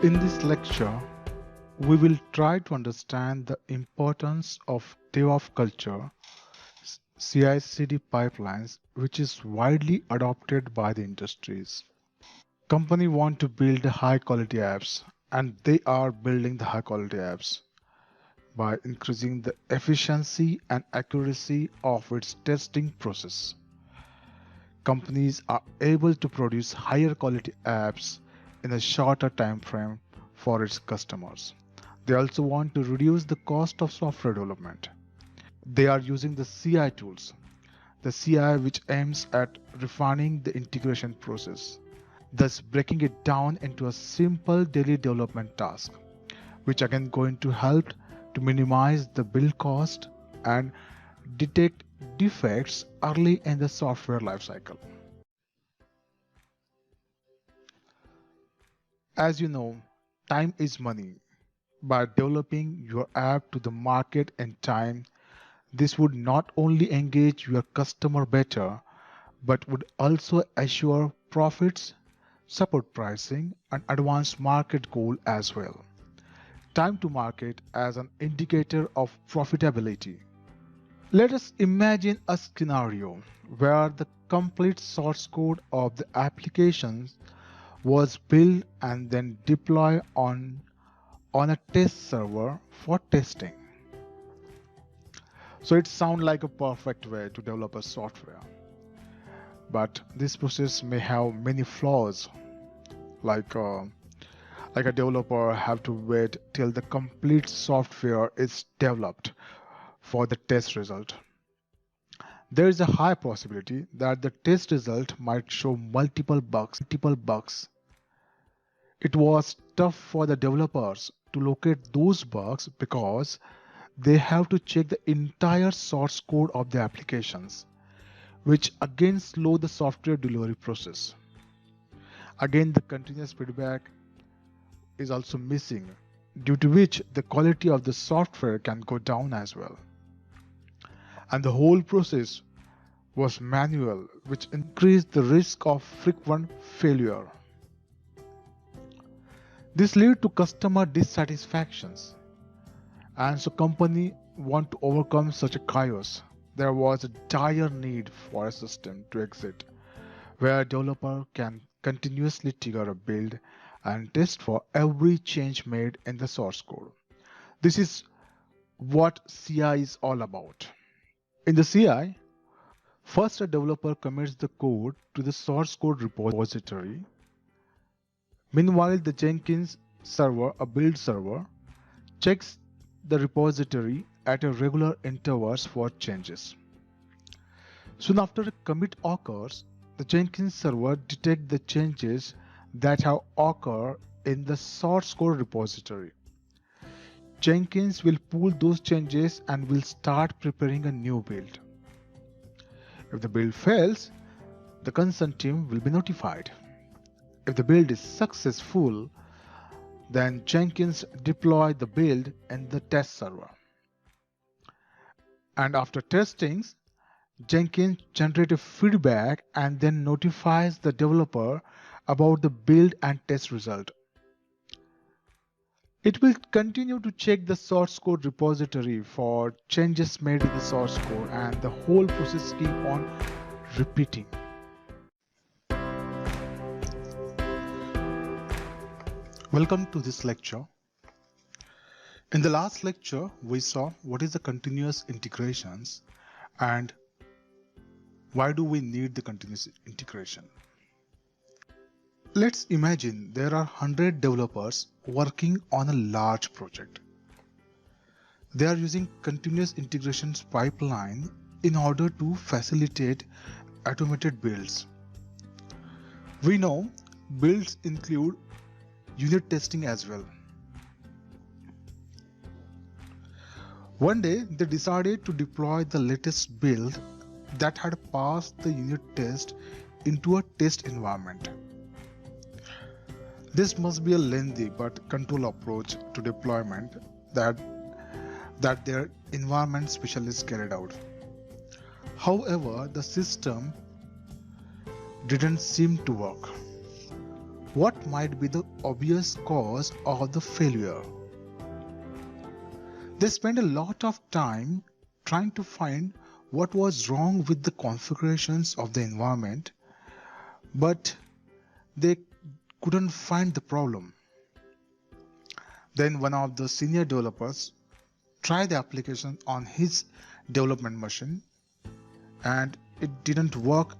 In this lecture, we will try to understand the importance of DevOps culture, CI/CD pipelines, which is widely adopted by the industries. Companies want to build high quality apps, and they are building the high quality apps by increasing the efficiency and accuracy of its testing process. Companies are able to produce higher quality apps in a shorter time frame for its customers. They also want to reduce the cost of software development. They are using the CI tools, the CI which aims at refining the integration process, thus breaking it down into a simple daily development task, which again going to help to minimize the build cost and detect defects early in the software lifecycle. As you know, time is money. By developing your app to the market in time, this would not only engage your customer better, but would also assure profits, support pricing, and advance market goal as well. Time to market as an indicator of profitability. Let us imagine a scenario where the complete source code of the applications was built and then deployed on a test server for testing. So it sounds like a perfect way to develop a software. But this process may have many flaws, like a developer have to wait till the complete software is developed for the test result. There is a high possibility that the test result might show multiple bugs. It was tough for the developers to locate those bugs because they have to check the entire source code of the applications, which again slow the software delivery process. Again, the continuous feedback is also missing, due to which the quality of the software can go down as well. And the whole process was manual, which increased the risk of frequent failure. This led to customer dissatisfactions, and so company want to overcome such a chaos. There was a dire need for a system to exist where a developer can continuously trigger a build and test for every change made in the source code. This is what CI is all about. In the CI, first a developer commits the code to the source code repository. Meanwhile, the Jenkins server, a build server, checks the repository at a regular intervals for changes. Soon after a commit occurs, the Jenkins server detects the changes that have occurred in the source code repository. Jenkins will pull those changes and will start preparing a new build. If the build fails, the concerned team will be notified. If the build is successful, then Jenkins deploys the build in the test server. And after testing, Jenkins generates a feedback and then notifies the developer about the build and test result. It will continue to check the source code repository for changes made in the source code, and the whole process keeps on repeating. Welcome to this lecture. In the last lecture, we saw what is the continuous integrations and why do we need the continuous integration. Let's imagine there are 100 developers working on a large project. They are using continuous integrations pipeline in order to facilitate automated builds. We know builds include unit testing as well. One day they decided to deploy the latest build that had passed the unit test into a test environment. This must be a lengthy but controlled approach to deployment that their environment specialists carried out. However, the system didn't seem to work. What might be the obvious cause of the failure? They spent a lot of time trying to find what was wrong with the configurations of the environment, but they couldn't find the problem. Then one of the senior developers tried the application on his development machine and it didn't work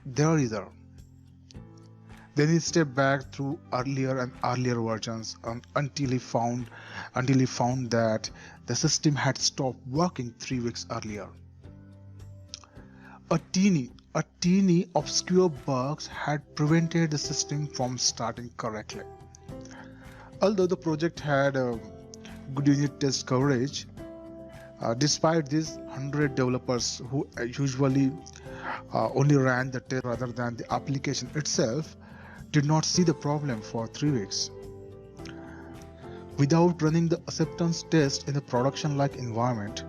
there either. Then he stepped back through earlier and earlier versions until he found that the system had stopped working 3 weeks earlier. A teeny obscure bugs had prevented the system from starting correctly. Although the project had good unit test coverage, despite this, 100 developers who usually only ran the test rather than the application itself did not see the problem for 3 weeks. Without running the acceptance test in a production-like environment,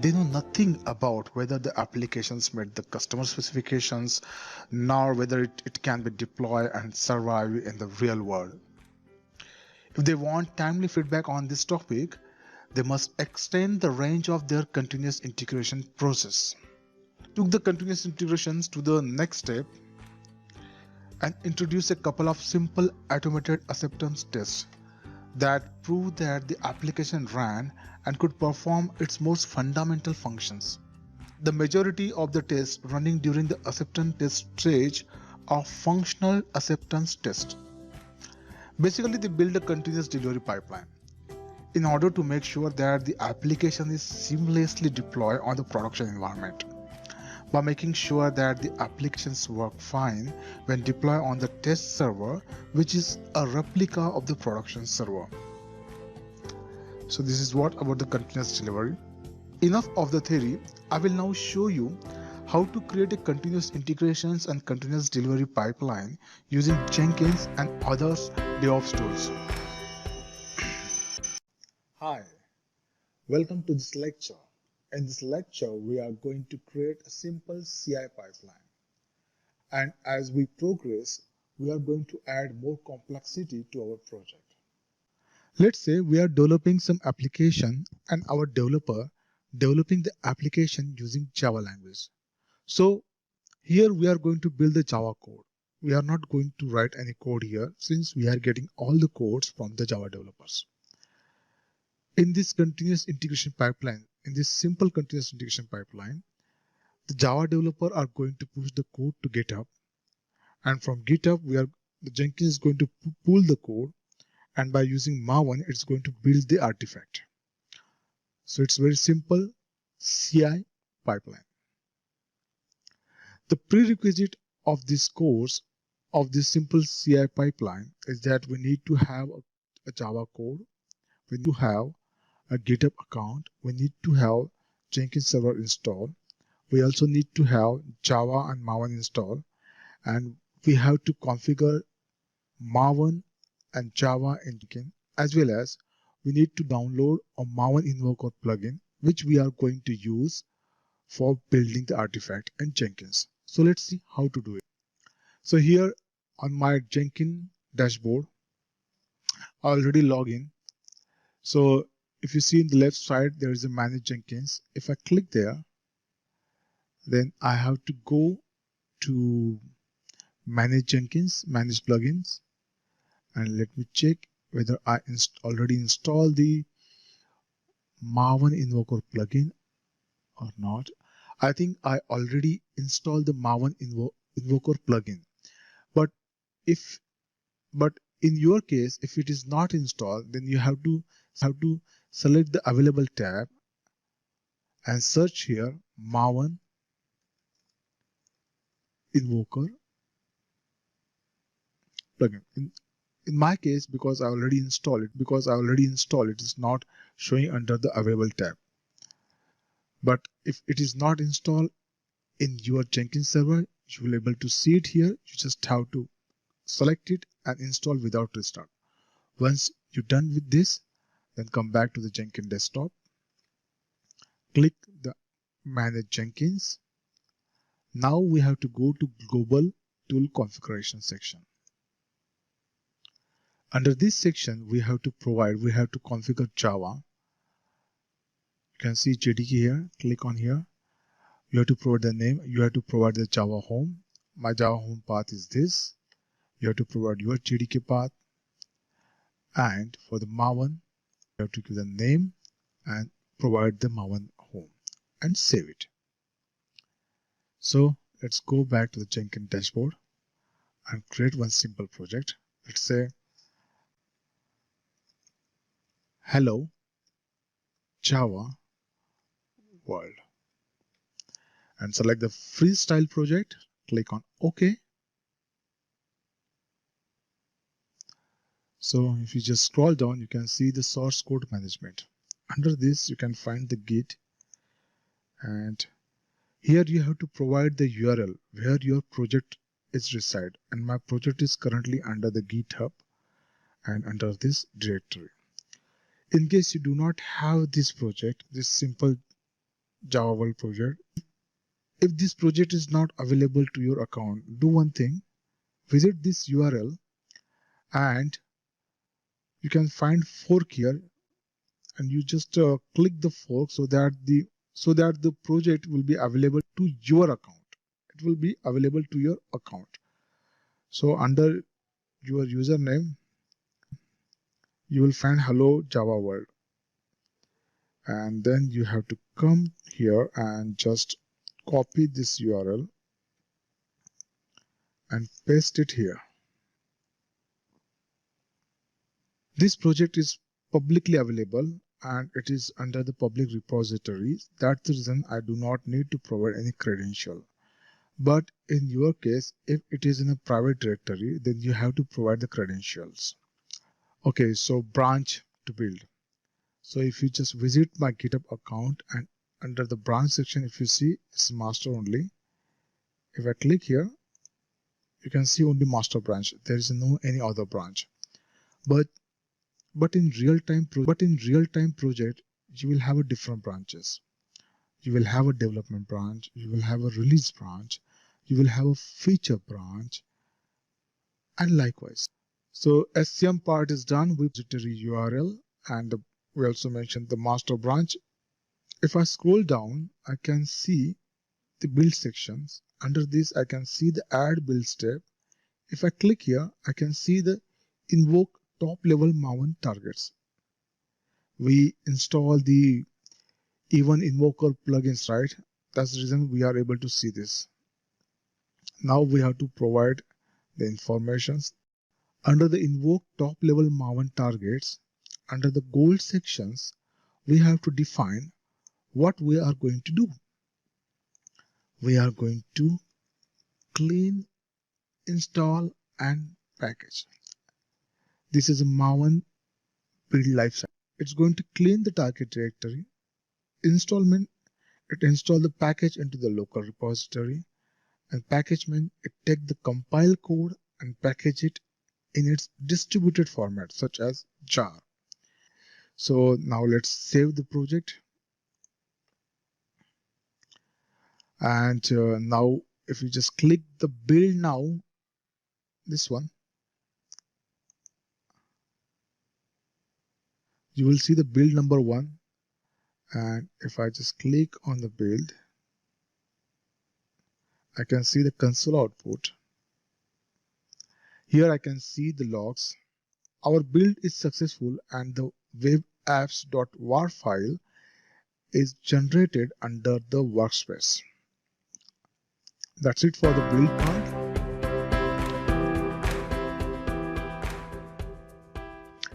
they know nothing about whether the applications met the customer specifications, nor whether it can be deployed and survive in the real world. If they want timely feedback on this topic, they must extend the range of their continuous integration process. Took the continuous integrations to the next step and introduce a couple of simple automated acceptance tests that prove that the application ran and could perform its most fundamental functions. The majority of the tests running during the acceptance test stage are functional acceptance tests. Basically, they build a continuous delivery pipeline in order to make sure that the application is seamlessly deployed on the production environment, by making sure that the applications work fine when deployed on the test server, which is a replica of the production server. So this is what about the continuous delivery. Enough of the theory. I will now show you how to create a continuous integrations and continuous delivery pipeline using Jenkins and other DevOps tools. Hi, welcome to this lecture. In this lecture, we are going to create a simple CI pipeline. And as we progress, we are going to add more complexity to our project. Let's say we are developing some application and our developer developing the application using Java language. So here we are going to build the Java code. We are not going to write any code here since we are getting all the codes from the Java developers. In this continuous integration pipeline, in this simple continuous integration pipeline, the Java developer are going to push the code to GitHub, and from GitHub the Jenkins is going to pull the code, and by using Maven it's going to build the artifact. So it's very simple CI pipeline. The prerequisite of this course of this simple CI pipeline is that we need to have a Java code, we need to have a GitHub account, we need to have Jenkins server installed, we also need to have Java and Maven installed, and we have to configure Maven and Java in Jenkins, as well as we need to download a Maven invoker plugin, which we are going to use for building the artifact in Jenkins. So let's see how to do it. So here on my Jenkins dashboard, I already log in. So if you see in the left side, there is a manage Jenkins. If I click there, then I have to go to manage Jenkins, manage plugins, and let me check whether I already installed the Maven invoker plugin or not. I think I already installed the Maven invoker plugin, but in your case, if it is not installed, then you have to select the available tab and search here Maven invoker plugin. In my case, because I already installed it is not showing under the available tab. But if it is not installed in your Jenkins server, you will be able to see it here. You just have to select it and install without restart. Once you're done with this, then come back to the Jenkins desktop. Click the Manage Jenkins. Now we have to go to Global Tool Configuration section. Under this section, we have to configure Java. You can see JDK here. Click on here. You have to provide the name. You have to provide the Java home. My Java home path is this. You have to provide your JDK path. And for the Maven, you have to give the name and provide the Maven home and save it. So let's go back to the Jenkins dashboard and create one simple project. Let's say hello Java world and select the freestyle project. Click on OK. So if you just scroll down, you can see the source code management. Under this, you can find the Git, and here you have to provide the URL where your project is reside. And my project is currently under the GitHub and under this directory. In case you do not have this project, this simple Java world project, if this project is not available to your account, do one thing, visit this URL and you can find fork here, and you just click the fork so that the project will be available to your account. It will be available to your account. So under your username, you will find hello Java world, and then you have to come here and just copy this URL and paste it here. This project is publicly available and it is under the public repository. That's the reason I do not need to provide any credential. But in your case, if it is in a private directory, then you have to provide the credentials. Okay, so branch to build. So if you just visit my GitHub account and under the branch section, if you see it's master only. If I click here, you can see only master branch. There is no any other branch. But in real-time project, you will have a different branches. You will have a development branch, you will have a release branch, you will have a feature branch, and likewise. So SCM part is done with repository URL, and we also mentioned the master branch. If I scroll down, I can see the build sections. Under this, I can see the add build step. If I click here, I can see the invoke top level Maven targets. We install the even invoker plugins, right? That's the reason we are able to see this. Now we have to provide the informations. Under the invoke top level Maven targets, under the goal sections, we have to define what we are going to do. We are going to clean, install, and package. This is a Maven build lifecycle. It's going to clean the target directory. Installment, it install the package into the local repository, and packagement, it take the compile code and package it in its distributed format such as jar. So now let's save the project, and now if you just click the build now, this one, you will see the build number 1, and if I just click on the build, I can see the console output. Here I can see the logs. Our build is successful and the webapps.war file is generated under the workspace. That's it for the build part.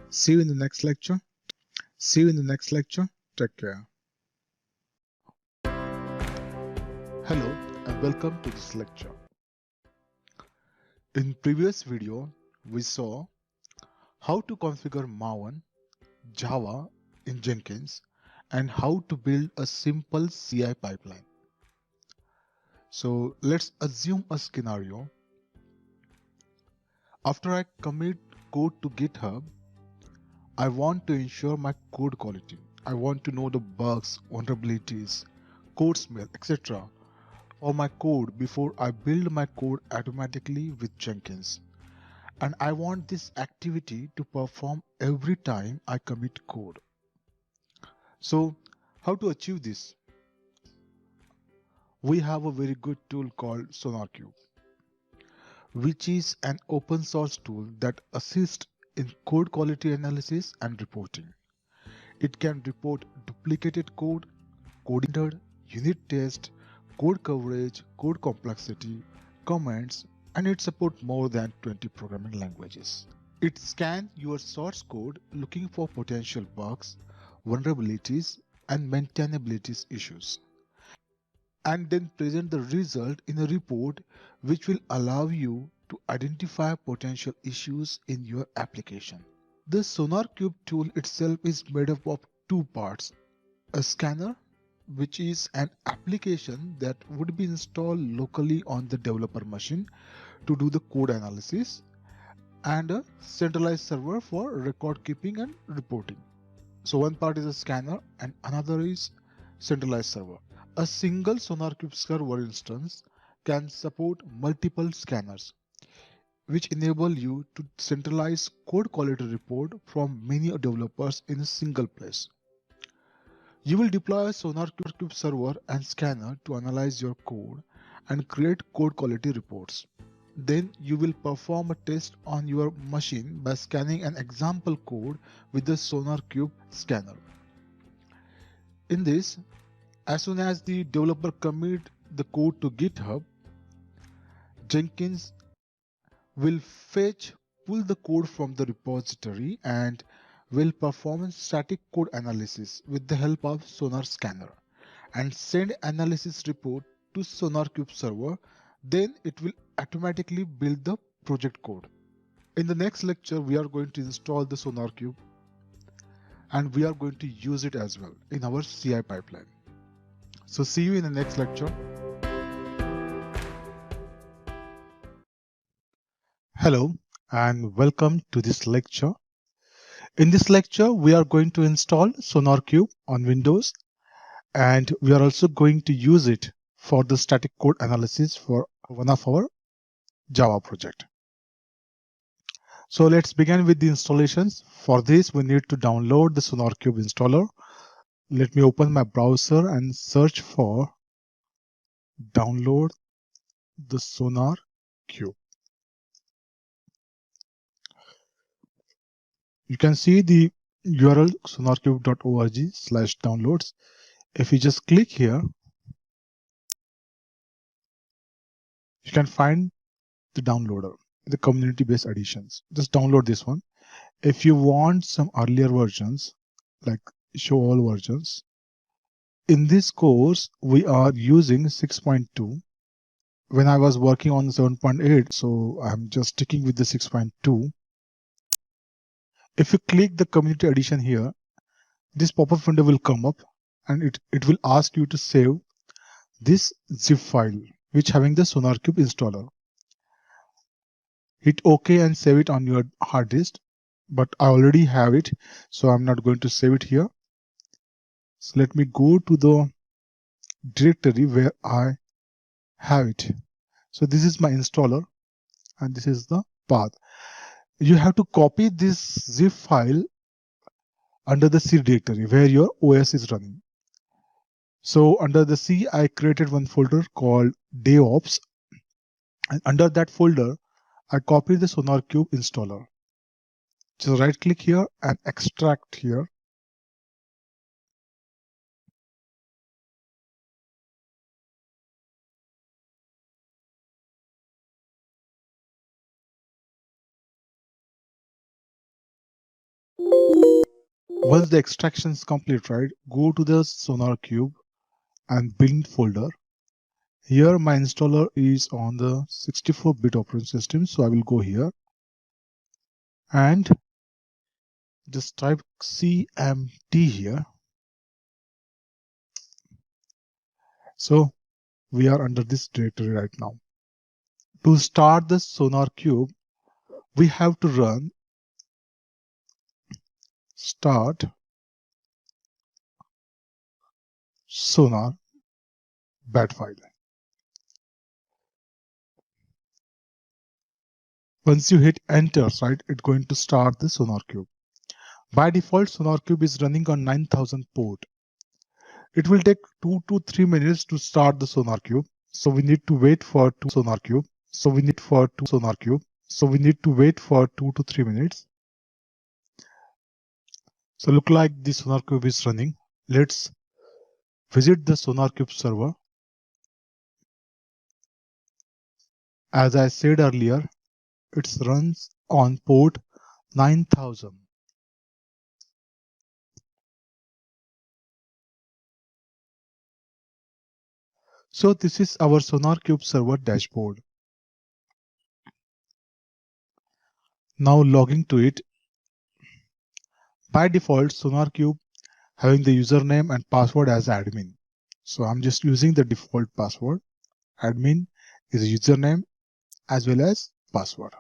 See you in the next lecture. Take care. Hello and welcome to this lecture. In previous video, we saw how to configure Maven, Java in Jenkins, and how to build a simple CI pipeline. So let's assume a scenario. After I commit code to GitHub, I want to ensure my code quality. I want to know the bugs, vulnerabilities, code smell, etc. for my code before I build my code automatically with Jenkins. and I want this activity to perform every time I commit code. So how to achieve this? We have a very good tool called SonarQube, which is an open source tool that assists in code quality analysis and reporting. It can report duplicated code, code standard, unit test, code coverage, code complexity, comments, and it supports more than 20 programming languages. It scans your source code looking for potential bugs, vulnerabilities, and maintainability issues, and then present the result in a report which will allow you to identify potential issues in your application. The SonarQube tool itself is made up of two parts: a scanner, which is an application that would be installed locally on the developer machine to do the code analysis, and a centralized server for record keeping and reporting. So one part is a scanner and another is centralized server. A single SonarQube server instance can support multiple scanners, which enable you to centralize code quality report from many developers in a single place. You will deploy a SonarQube server and scanner to analyze your code and create code quality reports. Then you will perform a test on your machine by scanning an example code with the SonarQube scanner. In this, as soon as the developer commit the code to GitHub, Jenkins will pull the code from the repository and will perform a static code analysis with the help of Sonar Scanner and send analysis report to SonarQube server. Then it will automatically build the project code. In the next lecture, we are going to install the SonarQube and we are going to use it as well in our CI pipeline. So see you in the next lecture. Hello and welcome to this lecture. In this lecture, we are going to install SonarQube on Windows, and we are also going to use it for the static code analysis for one of our Java project. So let's begin with the installations. For this, we need to download the SonarQube installer. Let me open my browser and search for download the SonarQube. You can see the URL sonarcube.org/downloads. If you just click here, you can find the downloader, the community-based editions. Just download this one. If you want some earlier versions, like show all versions, in this course, we are using 6.2. When I was working on 7.8, so I'm just sticking with the 6.2. If you click the community edition here, this pop-up window will come up and it will ask you to save this zip file, which having the SonarQube installer. Hit OK and save it on your hard disk, but I already have it, so I'm not going to save it here. So let me go to the directory where I have it. So this is my installer and this is the path. You have to copy this zip file under the C directory where your OS is running. So under the C, I created one folder called DevOps, and under that folder, I copied the SonarQube installer. Just right click here and extract here. Once the extraction is complete, right, go to the SonarQube and build folder. Here my installer is on the 64-bit operating system, so I will go here and just type cmd here. So we are under this directory right now. To start the SonarQube, we have to run start sonar bat file. Once you hit enter, right, it's going to start the SonarQube. By default, SonarQube is running on 9000 port. It will take 2 to 3 minutes to start the SonarQube. So we need to wait for two SonarQube. So we need to wait for 2 to 3 minutes. So look like the SonarQube is running. Let's visit the SonarQube server. As I said earlier, it runs on port 9000. So this is our SonarQube server dashboard. Now logging to it. By default, SonarQube having the username and password as admin. So I'm just using the default password. Admin is a username as well as password.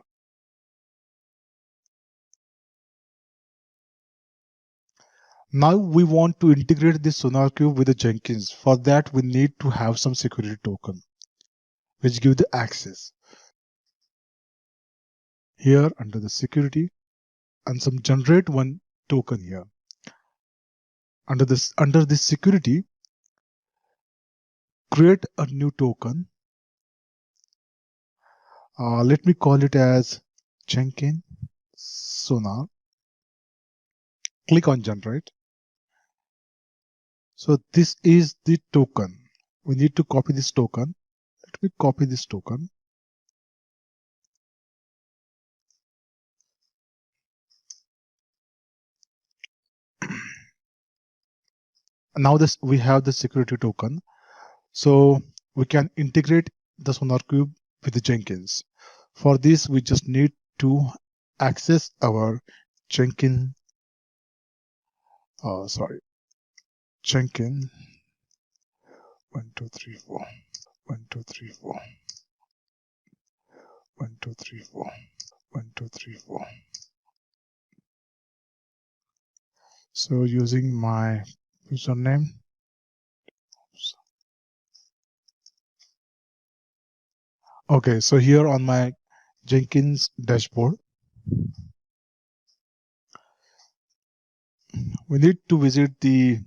Now we want to integrate this SonarQube with the Jenkins. For that, we need to have some security token, which give the access. Here under the security and some generate one token here. Under this security, create a new token. Let me call it as Jenkins Sonar. Click on generate. So this is the token. We need to copy this token. Let me copy this token. Now we have the security token. So we can integrate the SonarQube with the Jenkins. For this, we just need to access our Jenkins. Jenkins 1 2 3 4 1 2 3 4 1 2 3 4 1 2 3 4. So using my username. Okay, so here on my Jenkins dashboard, we need to visit the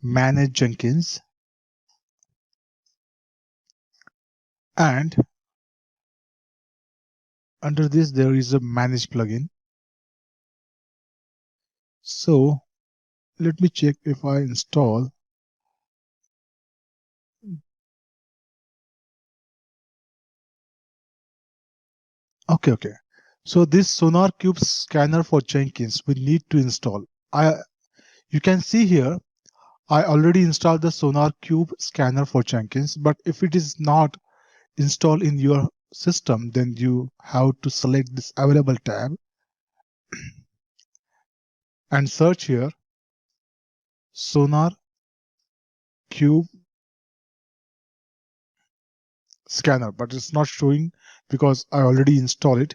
Manage Jenkins, and under this there is a Manage plugin. So let me check if I install. Okay. So this SonarQube scanner for Jenkins we need to install. You can see here I already installed the SonarQube scanner for Jenkins, but if it is not installed in your system, then you have to select this available tab and search here SonarQube scanner, but it's not showing because I already installed it.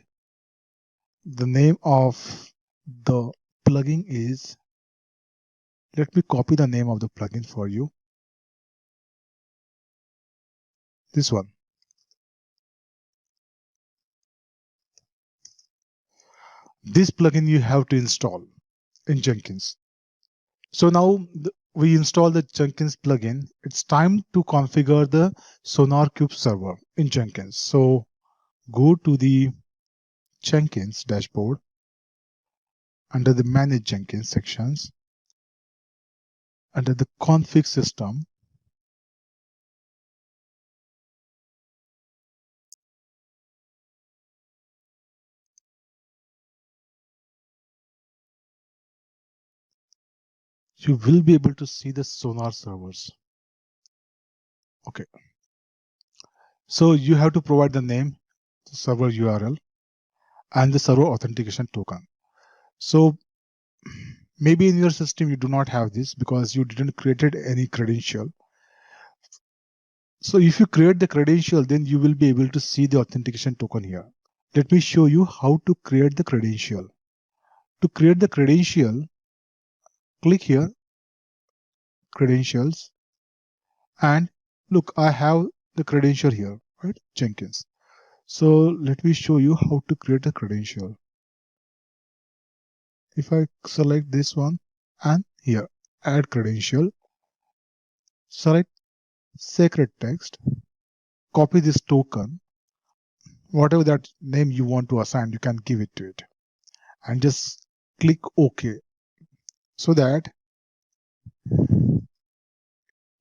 The name of the plugin is, let me copy the name of the plugin for you. This one. This plugin you have to install in Jenkins. So now we install the Jenkins plugin. It's time to configure the SonarQube server in Jenkins. So go to the Jenkins dashboard under the Manage Jenkins sections. Under the config system, you will be able to see the Sonar servers. Okay. So you have to provide the name, the server URL, and the server authentication token. So maybe in your system you do not have this because you didn't create any credential. So if you create the credential, then you will be able to see the authentication token here. Let me show you how to create the credential. To create the credential, click here, credentials, and look, I have the credential here, right? Jenkins. So let me show you how to create a credential. If I select this one and here add credential, select sacred text, copy this token, whatever that name you want to assign, you can give it to it and just click OK so that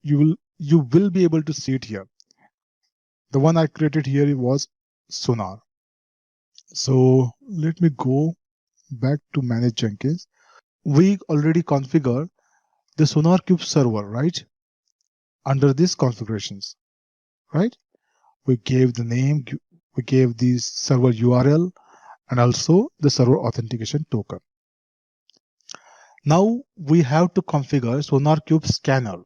you will be able to see it here. The one I created here was Sonar. So let me go back to manage Jenkins. We already configured the SonarQube server, right? Under these configurations, right? We gave the name, we gave the server URL, and also the server authentication token. Now we have to configure SonarQube scanner.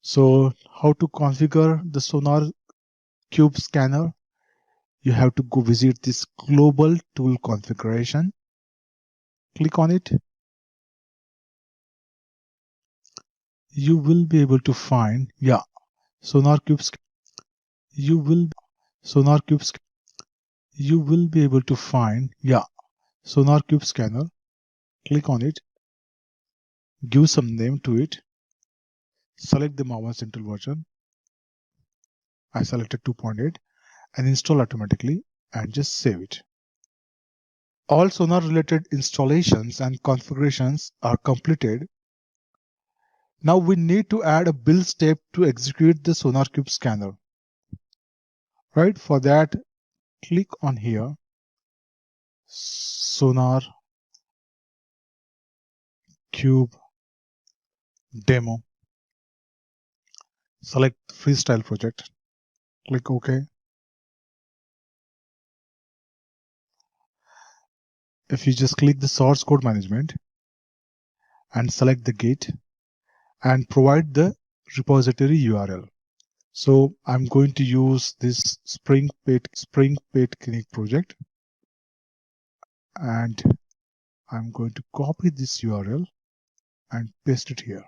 So how to configure the SonarQube scanner? You have to go visit this global tool configuration. Click on it. You will be able to find, SonarQube. You will SonarQube. You will be able to find, SonarQube scanner. Click on it. Give some name to it. Select the Maven Central version. I selected 2.8 and install automatically and just save it. All Sonar related installations and configurations are completed. Now we need to add a build step to execute the SonarQube scanner. Right? For that, click on here, SonarQube demo. Select freestyle project. Click OK. If you just click the source code management and select the Git and provide the repository URL. So I'm going to use this Spring Pit Clinic project, and I'm going to copy this URL and paste it here.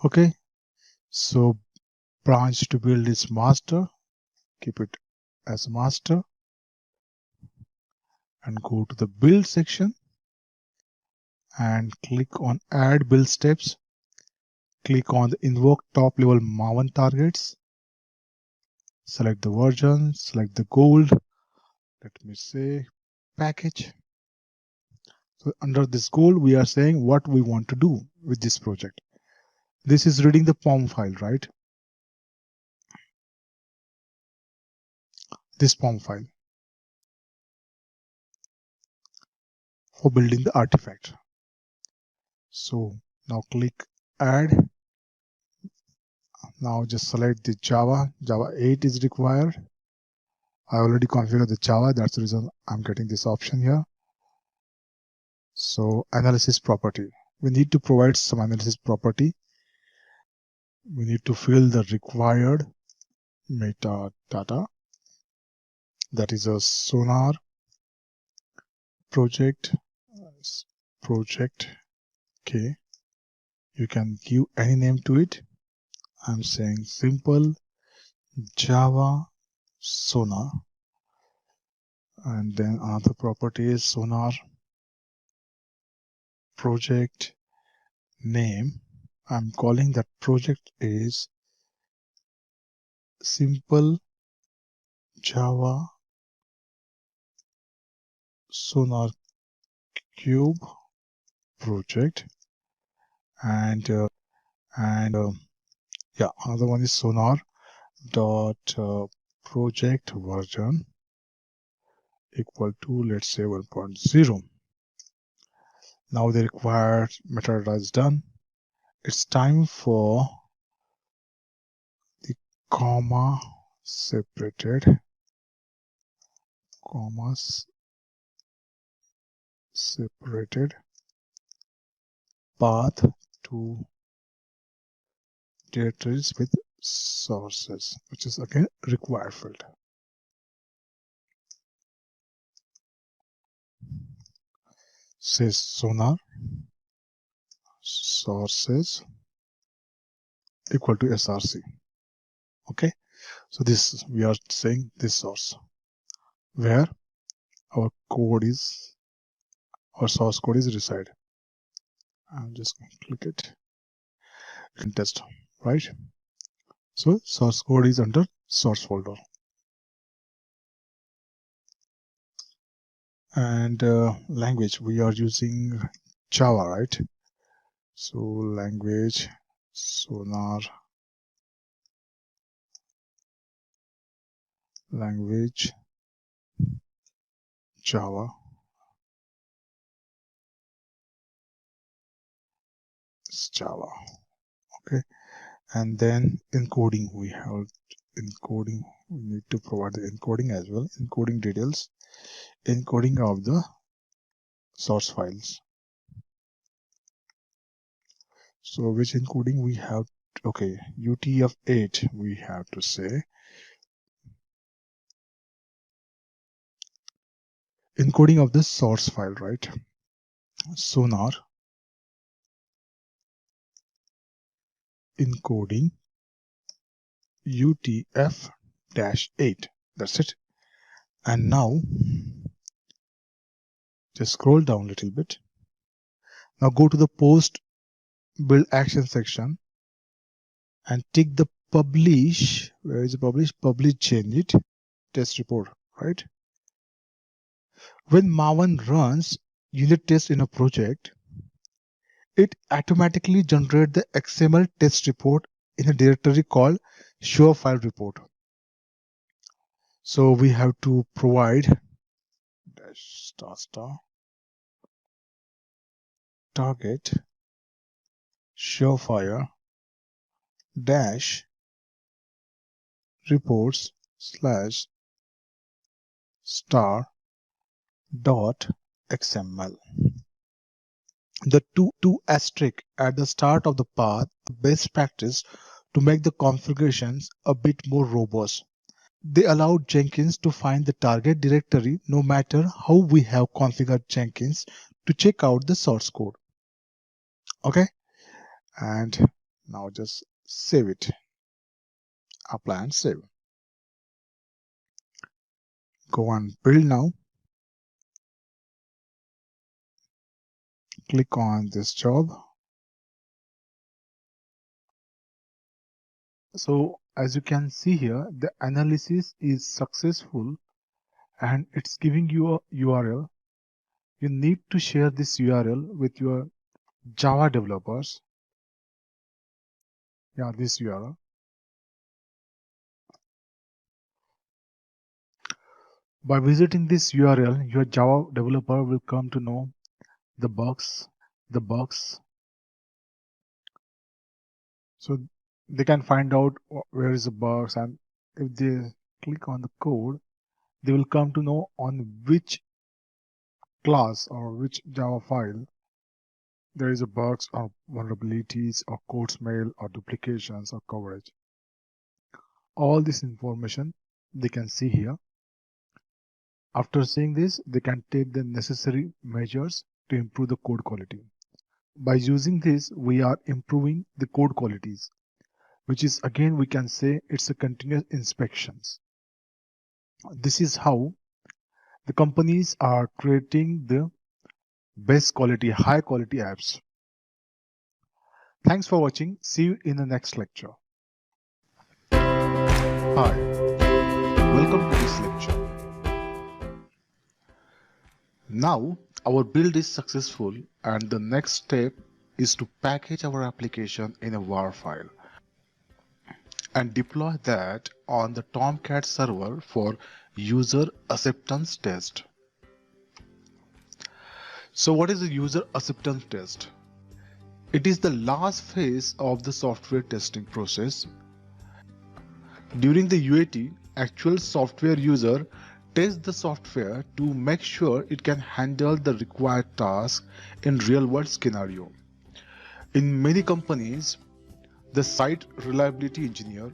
Okay, so branch to build is master. Keep it as master and go to the build section and click on add build steps. Click on the invoke top level Maven targets. Select the version, select the gold. Let me say package. So under this goal, we are saying what we want to do with this project. This is reading the POM file, right? This POM file for building the artifact. So now click add. Now just select the Java 8 is required. I already configured the Java. That's the reason I'm getting this option here. So analysis property. We need to provide some analysis property. We need to fill the required metadata. That is a Sonar project. Okay. You can give any name to it. I'm saying simple Java Sonar. And then another property is Sonar project name. I'm calling that project is simple Java Sonar Cube project. And another one is Sonar dot project version equal to, let's say, 1.0. Now the required metadata is done. It's time for the separated path to directories with sources, which is again required field. Says Sonar sources equal to src. Okay, so this we are saying this source where our code is, our source code is reside. I'm just going to click it and test, right? So source code is under source folder, and language we are using Java, right? So language Sonar, language Java, it's Java. Okay, and then encoding, we have encoding, we need to provide the encoding as well, encoding details, encoding of the source files. So which encoding we have? Okay, UTF-8 we have to say encoding of the source file, right? Sonar encoding UTF-8. That's it. And now just scroll down a little bit. Now go to the post build action section and tick the publish. Where is the publish? Publish change it test report, right? When Maven runs unit test in a project, it automatically generates the XML test report in a directory called show file report. So we have to provide dash star target show file dash reports slash star dot xml. The two asterisk at the start of the path, best practice to make the configurations a bit more robust. They allowed Jenkins to find the target directory no matter how we have configured Jenkins to check out the source code. Okay, and now just save it. Apply and save. Go and build now. Click on this job. So as you can see here, the analysis is successful and it's giving you a URL. You need to share this URL with your Java developers. Yeah, this URL. By visiting this URL, your Java developer will come to know the bugs. So they can find out where is the bugs, and if they click on the code, they will come to know on which class or which Java file there is a bugs or vulnerabilities or code smell or duplications or coverage. All this information they can see here. After seeing this, they can take the necessary measures to improve the code quality. By using this, we are improving the code qualities, which is again we can say it's a continuous inspections. This is how the companies are creating the best quality, high quality apps. Thanks for watching. See you in the next lecture. Hi, welcome to this lecture. Now our build is successful and the next step is to package our application in a WAR file and deploy that on the Tomcat server for user acceptance test. So what is the user acceptance test? It is the last phase of the software testing process. During the UAT, actual software user tests the software to make sure it can handle the required task in real-world scenario. In many companies, the site reliability engineer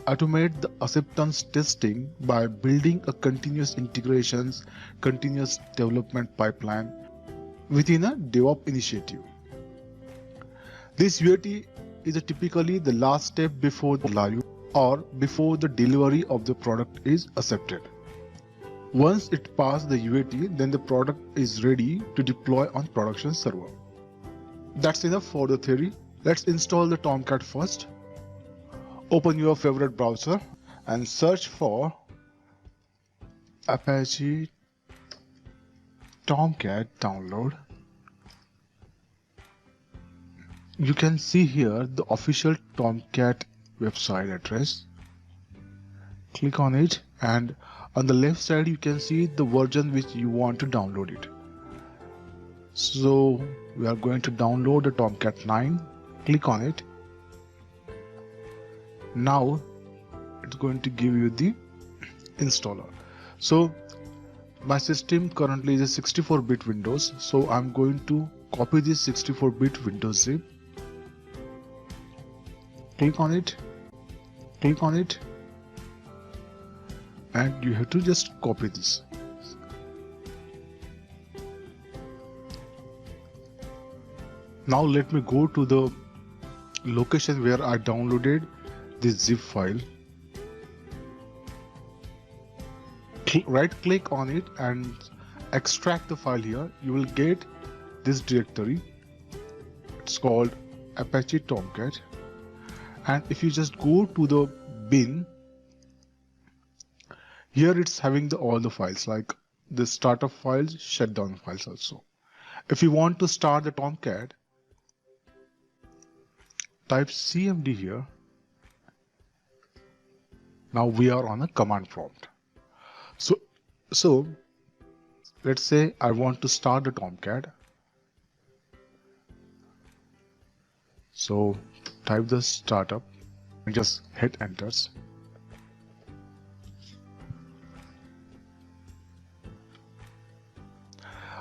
automate the acceptance testing by building a continuous integrations, continuous development pipeline within a DevOps initiative. This UAT is typically the last step before the live or before the delivery of the product is accepted. Once it passes the UAT, then the product is ready to deploy on production server. That's enough for the theory. Let's install the Tomcat first. Open your favorite browser and search for Apache Tomcat download. You can see here the official Tomcat website address. Click on it, and on the left side you can see the version which you want to download it. So we are going to download the Tomcat 9. Click on it. Now it's going to give you the installer. So my system currently is a 64-bit Windows, so I'm going to copy this 64-bit Windows zip. Click on it, and you have to just copy this. Now let me go to the location where I downloaded this zip file. Right click on it and extract the file here. You will get this directory. It's called Apache Tomcat. And if you just go to the bin, here it's having all the files, like the startup files, shutdown files also. If you want to start the Tomcat, type cmd here. Now we are on a command prompt. So let's say I want to start the Tomcat. So type the startup and just hit enters.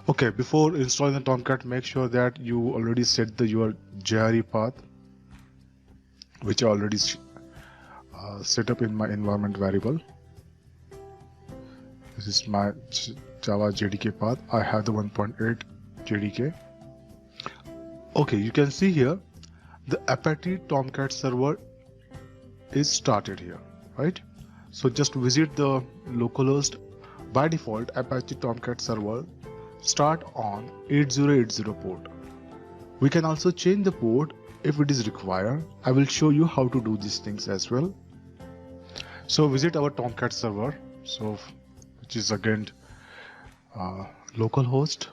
Okay, before installing the Tomcat, make sure that you already set your JRE path, which I already set up in my environment variable. This is my Java JDK path. I have the 1.8 JDK. Okay, you can see here the Apache Tomcat server is started here, right? So just visit the localhost. By default, Apache Tomcat server start on 8080 port. We can also change the port if it is required. I will show you how to do these things as well. So visit our Tomcat server, which is again localhost,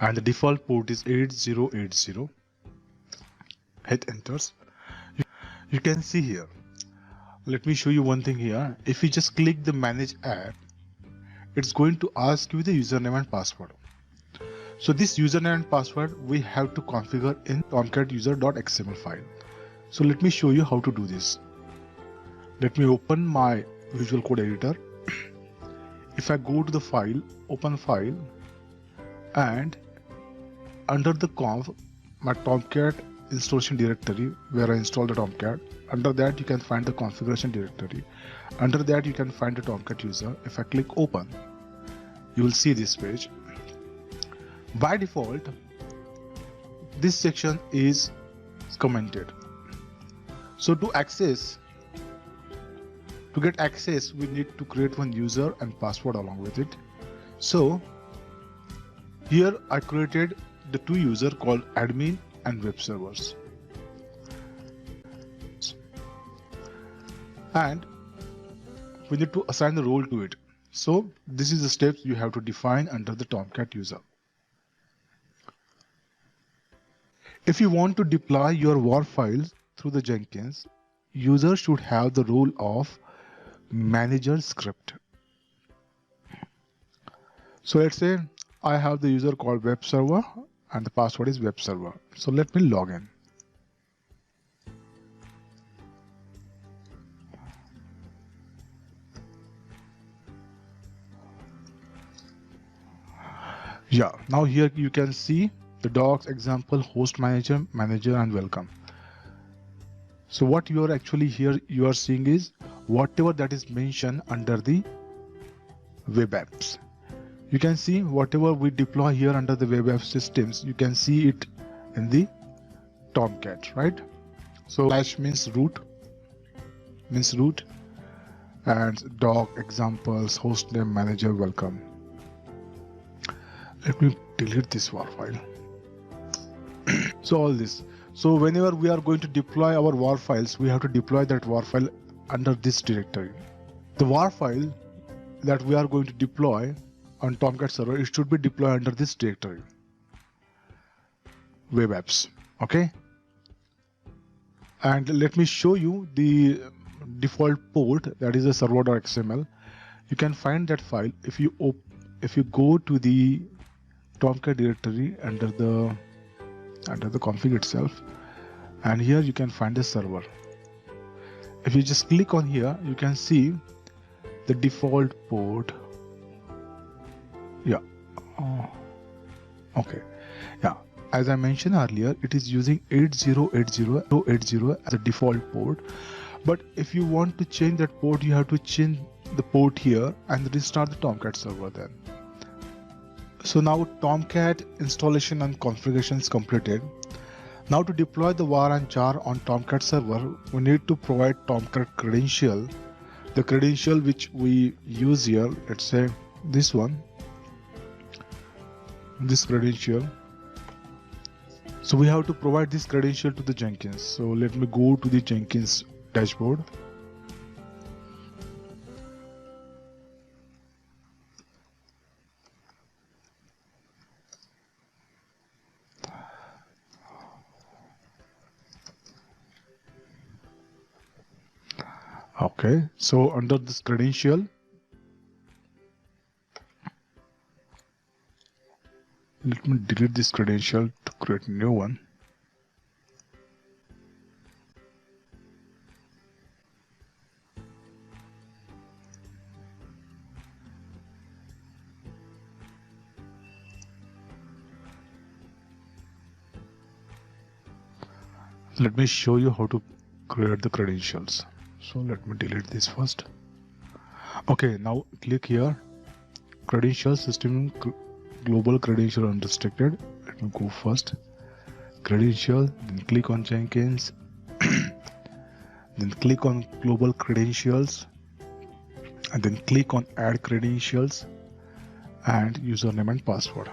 and the default port is 8080. Hit enters. You can see here. Let me show you one thing here. If you just click the manage app, it's going to ask you the username and password. So this username and password we have to configure in Tomcat user.xml file. So let me show you how to do this. Let me open my Visual Code Editor. If I go to the file, open file, and under the conf, my Tomcat installation directory where I installed the Tomcat, under that you can find the configuration directory. Under that you can find the Tomcat user. If I click open, you will see this page. By default, this section is commented. So to get access, we need to create one user and password along with it. So here I created the two users called admin and web servers. And we need to assign the role to it. So this is the steps you have to define under the Tomcat user. If you want to deploy your WAR files through the Jenkins, user should have the role of manager script. So let's say I have the user called web server and the password is web server. So let me log in. Yeah, now here you can see the docs, example, host manager, manager, and welcome. So what you are actually here, you are seeing is whatever that is mentioned under the web apps. You can see whatever we deploy here under the web app systems, you can see it in the Tomcat, right? So slash means root, and doc examples, hostname, manager, welcome. Let me delete this war file. So all this. So whenever we are going to deploy our war files, we have to deploy that war file under this directory. The war file that we are going to deploy on Tomcat server, it should be deployed under this directory, web apps. Okay. And let me show you the default port, that is a server.xml. You can find that file if you go to the Tomcat directory under the config itself, and here you can find the server. If you just click on here, you can see the default port. Yeah. Okay. Yeah. As I mentioned earlier, it is using 8080 as a default port. But if you want to change that port, you have to change the port here and restart the Tomcat server then. So now Tomcat installation and configuration is completed. Now to deploy the var and jar on Tomcat server, we need to provide Tomcat credential. The credential which we use here, let's say this one, this credential. So we have to provide this credential to the Jenkins. So let me go to the Jenkins dashboard. Okay, so under this credential, let me delete this credential to create a new one. Let me show you how to create the credentials. So let me delete this first. Okay, now click here, credential system global credential unrestricted. Let me go first, credential, then click on Jenkins, then click on global credentials, and then click on add credentials and username and password.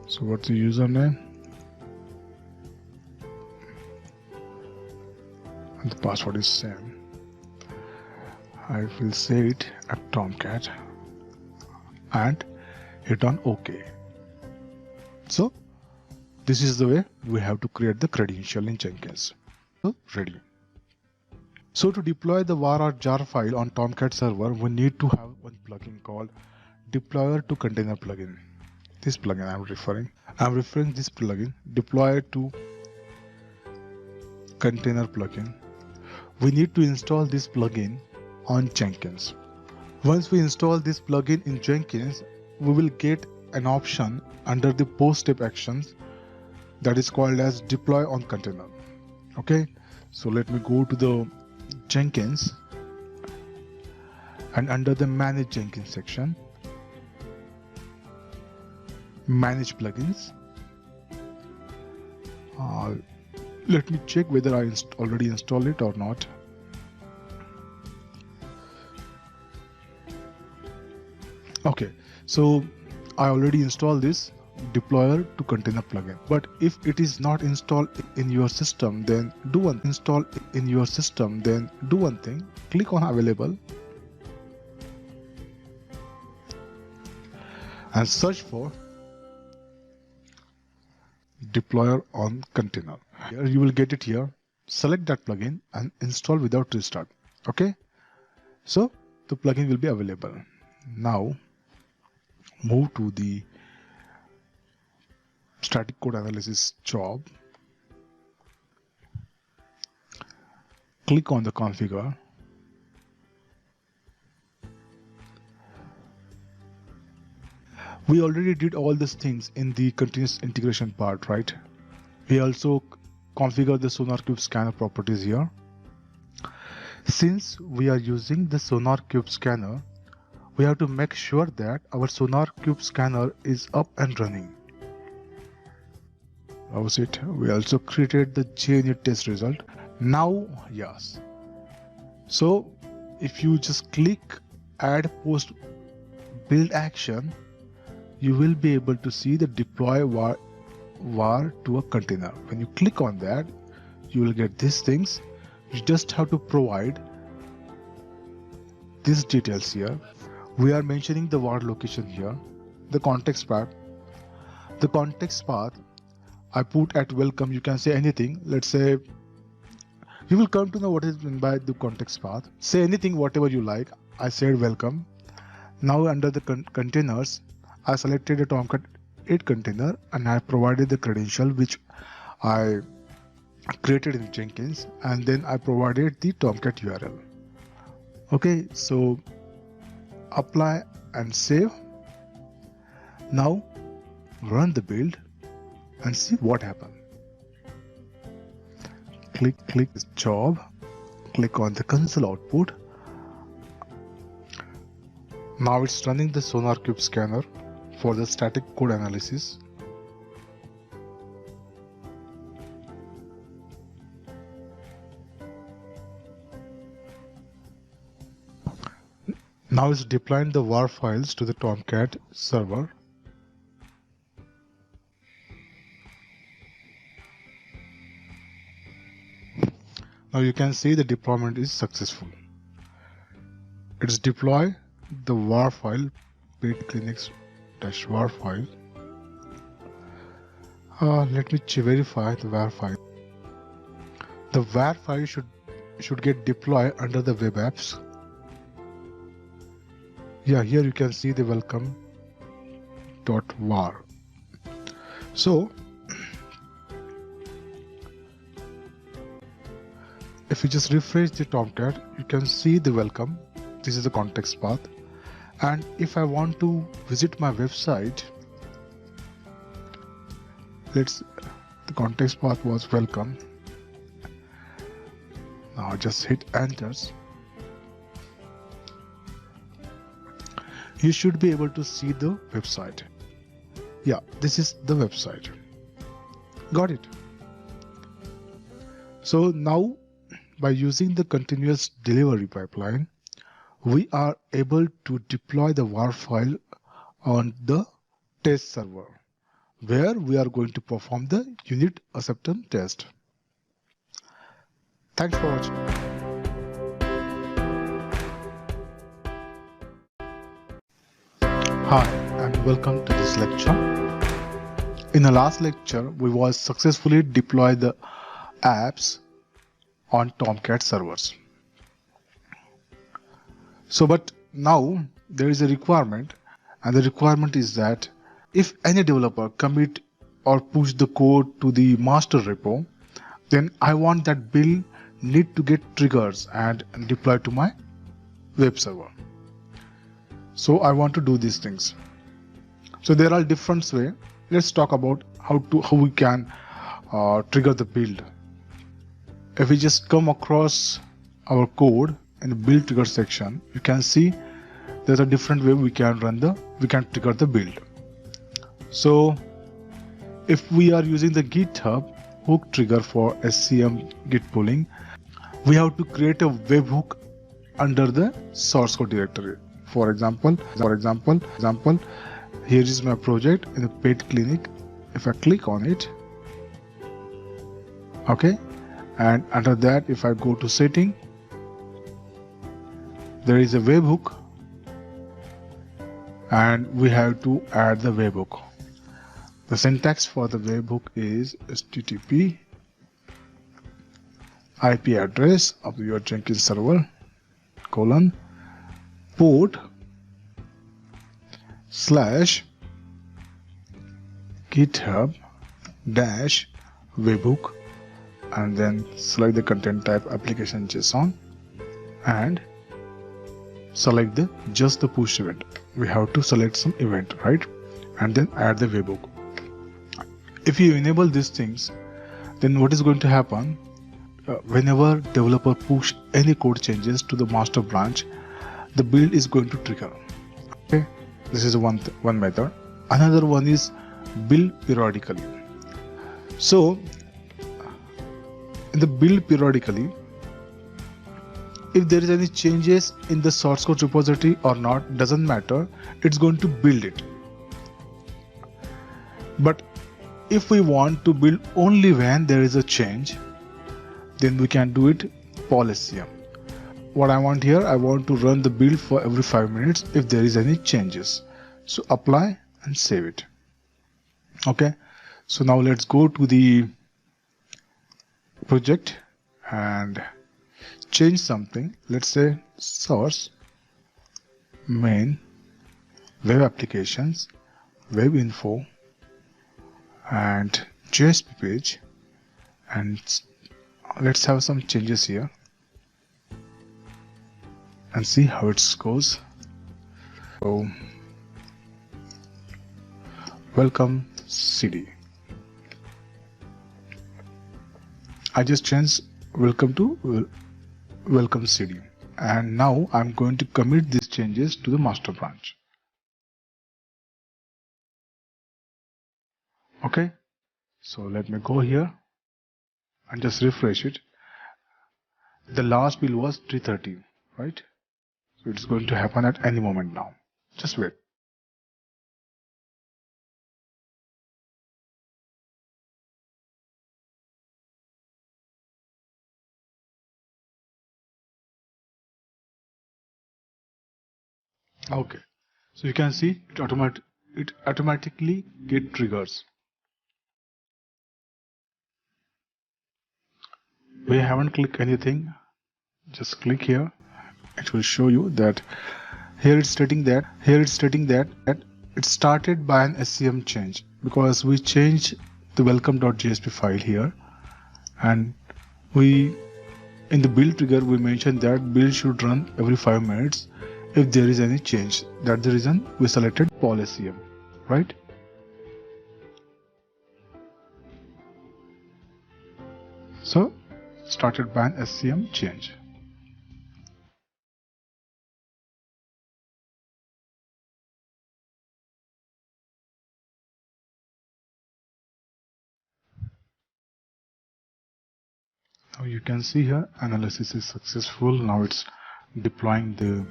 So what's the username? And the password is same. I will say it at Tomcat and hit on OK. So this is the way we have to create the credential in Jenkins. So ready. So to deploy the var or jar file on Tomcat server, we need to have one plugin called deployer to container plugin. This plugin I'm referring this plugin, deployer to container plugin. We need to install this plugin on Jenkins. Once we install this plugin in Jenkins, we will get an option under the post-step actions that is called as deploy on container. Okay, so let me go to the Jenkins and under the manage Jenkins section, manage plugins. Let me check whether I already installed it or not. Okay, so I already installed this deployer to container plugin. But if it is not installed in your system, then do one thing. Click on available and search for deployer on container. Here you will get it here. Select that plugin and install without restart. Okay, so the plugin will be available. Now move to the static code analysis job. Click on the configure. We already did all these things in the continuous integration part, right? We also configure the SonarQube scanner properties here. Since we are using the SonarQube scanner, we have to make sure that our SonarQube scanner is up and running. How's it? We also created the JUnit test result. Now, yes. So if you just click add post build action, you will be able to see the deploy var to a container. When you click on that, you will get these things. You just have to provide these details here. We are mentioning the var location here, the context path. The context path I put at welcome. You can say anything. Let's say you will come to know what is meant by the context path. Say anything, whatever you like. I said welcome. Now under the containers, I selected a Tomcat 8 container and I provided the credential which I created in Jenkins, and then I provided the Tomcat URL. Okay, so apply and save. Now run the build and see what happened. Click job, click on the console output. Now it's running the SonarQube scanner for the static code analysis. Now it's deploying the var files to the Tomcat server. Now you can see the deployment is successful. It's deploy the var file, paid clinics-var file. Let me verify the var file. The var file should get deployed under the web apps. Yeah, here you can see the welcome.var. So if you just refresh the Tomcat, you can see the welcome. This is the context path. And if I want to visit my website, the context path was welcome. Now just hit enter. You should be able to see the website. Yeah, this is the website. Got it. So now by using the continuous delivery pipeline, we are able to deploy the var file on the test server, where we are going to perform the unit acceptance test. Thanks for watching. Hi, and welcome to this lecture. In the last lecture, we was successfully deploy the apps on Tomcat servers. So, but now there is a requirement, and the requirement is that if any developer commit or push the code to the master repo, then I want that build need to get triggers and deployed to my web server. So I want to do these things. So there are different ways. Let's talk about how we can trigger the build. If we just come across our code in the build trigger section, you can see there's a different way we can trigger the build. So if we are using the GitHub hook trigger for SCM git pulling, we have to create a webhook under the source code directory. For example, here is my project in the paid clinic. If I click on it, okay, and under that, if I go to setting, there is a webhook, and we have to add the webhook. The syntax for the webhook is HTTP IP address of your Jenkins server colon port / GitHub - webhook, and then select the content type application JSON and select just the push event. We have to select some event, right? And then add the webhook. If you enable these things, then what is going to happen? Whenever developer push any code changes to the master branch, the build is going to trigger. Okay, this is one method. Another one is build periodically. So in the build periodically, if there is any changes in the source code repository or not, doesn't matter, it's going to build it. But if we want to build only when there is a change, then we can do it policy. What I want here, I want to run the build for every 5 minutes if there is any changes. So apply and save it. Okay, so now let's go to the project and change something. Let's say source main web applications web info and JSP page, and let's have some changes here and see how it goes. So welcome CD. I just changed welcome to welcome CD, and now I'm going to commit these changes to the master branch. Okay, so let me go here and just refresh it. The last build was 330, right? So it's going to happen at any moment now. Just wait. Okay, so you can see it automatically get triggers. We haven't clicked anything. Just click here. It will show you that here it's stating that it started by an SCM change, because we changed the welcome.jsp file here, and we in the build trigger we mentioned that build should run every 5 minutes if there is any change. That's the reason we selected policy, right? So started by an SCM change. Now you can see here analysis is successful. Now it's deploying the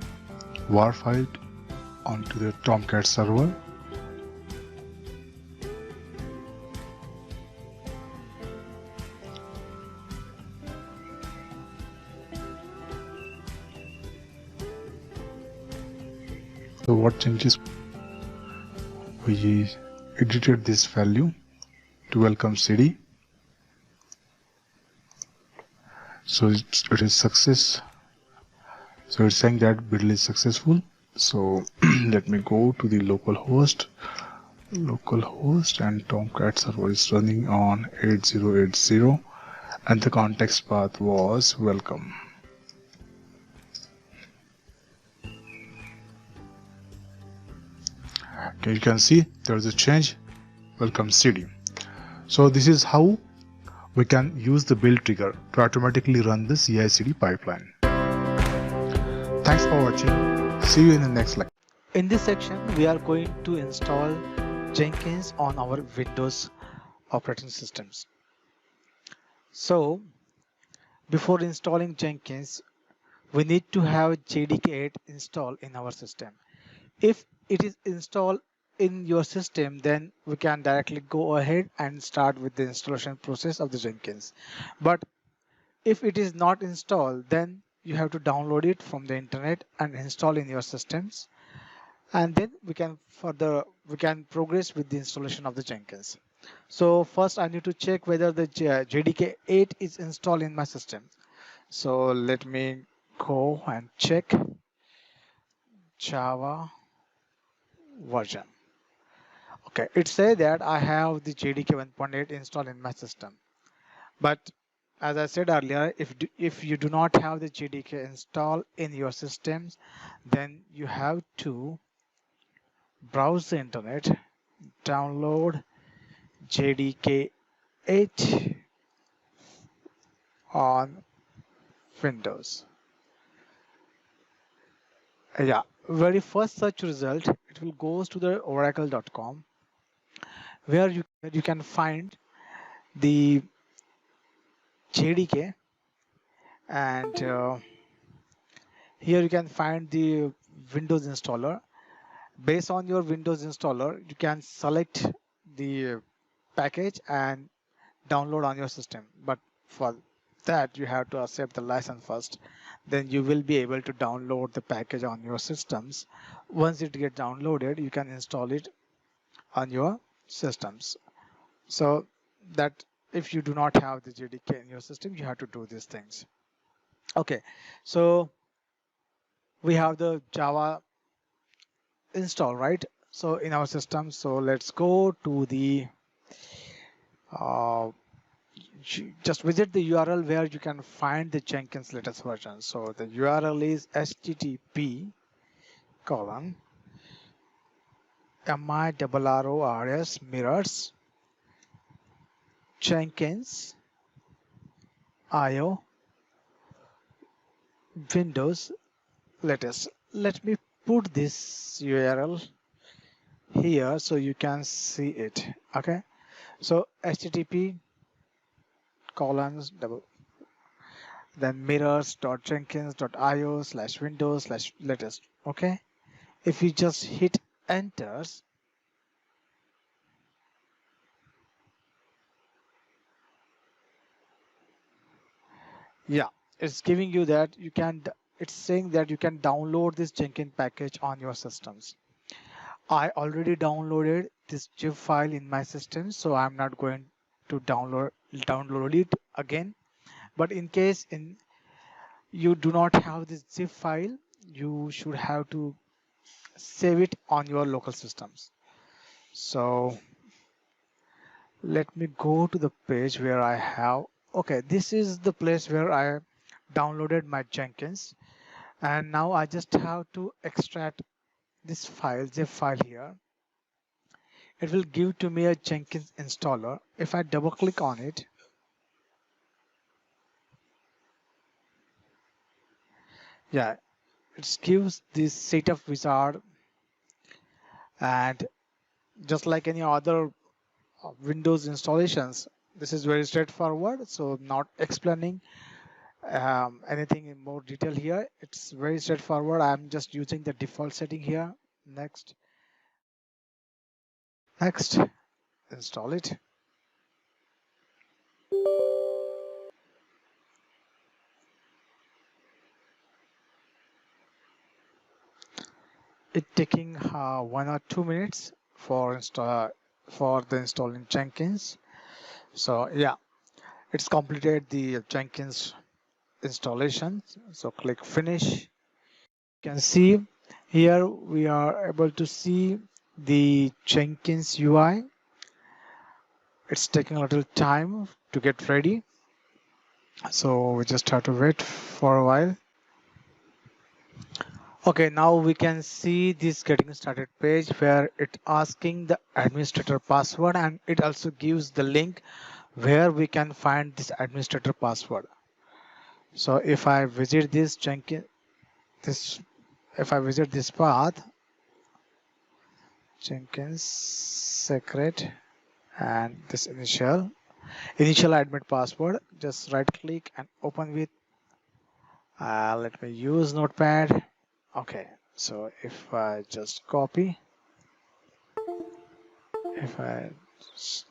war file onto the Tomcat server. So what changes? We edited this value to welcome CD. So it is success. So it's saying that build is successful. So let me go to the localhost, and Tomcat server is running on 8080, and the context path was welcome. Okay, you can see there is a change, welcome CD. So this is how we can use the build trigger to automatically run the CI/CD pipeline. Thanks for watching. See you in the next lecture. In this section, we are going to install Jenkins on our Windows operating systems. So before installing Jenkins, we need to have JDK8 installed in our system. If it is installed in your system, then we can directly go ahead and start with the installation process of the Jenkins. But if it is not installed, then you have to download it from the internet and install in your systems, and then we can progress with the installation of the Jenkins. So first I need to check whether the JDK8 is installed in my system. So let me go and check Java version. Okay, it says that I have the JDK 1.8 installed in my system, but as I said earlier, if you do not have the JDK installed in your systems, then you have to browse the internet, download JDK 8 on Windows. Yeah, very first search result, it will goes to the oracle.com, where you can find the JDK, and here you can find the Windows installer. Based on your Windows installer, you can select the package and download on your system, but for that you have to accept the license first. Then you will be able to download the package on your systems. Once it gets downloaded, you can install it on your systems. So that if you do not have the JDK in your system, you have to do these things. Okay, so we have the Java install, right? So in our system, so let's go to the just visit the URL where you can find the Jenkins latest version. So the URL is http colon mirrors mirrors Jenkins IO Windows latest. Let me put this URL here so you can see it. Okay, so http colons double then mirrors.jenkins.io/windows/latest. Okay, if you just hit enter, yeah, it's giving you that you can, it's saying that you can download this Jenkins package on your systems. I already downloaded this zip file in my system, so I'm not going to download it again. But in case you do not have this zip file, you should have to save it on your local systems. So let me go to the page where I have, okay, this is the place where I downloaded my Jenkins, and now I just have to extract this file, zip file here. It will give to me a Jenkins installer. If I double click on it, yeah, it gives this setup wizard, and just like any other Windows installations, this is very straightforward, so not explaining anything in more detail here. It's very straightforward. I'm just using the default setting here. Next, install it. It taking 1 or 2 minutes for the installing Jenkins. So yeah, it's completed the Jenkins installation. So click finish. You can see here we are able to see the Jenkins UI. It's taking a little time to get ready, so we just have to wait for a while. Okay, now we can see this getting started page where it asking the administrator password, and it also gives the link where we can find this administrator password. So if I visit this Jenkins, if I visit this path, Jenkins secret and this initial admin password, just right click and open with, let me use Notepad. Okay, so if I just copy,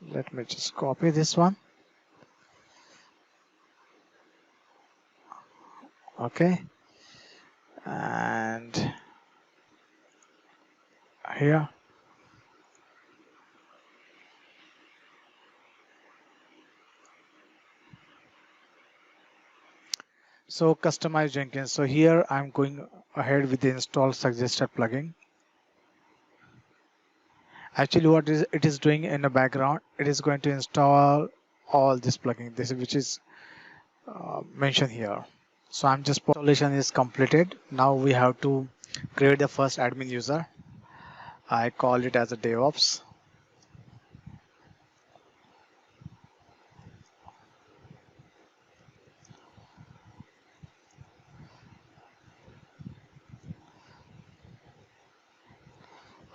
let me just copy this one. Okay, and here, so customize Jenkins. So here I'm going ahead with the install suggested plugin. Actually, what it is doing in the background, it is going to install all this plugin, which is mentioned here. So I'm just, installation is completed. Now we have to create the first admin user. I call it as a DevOps.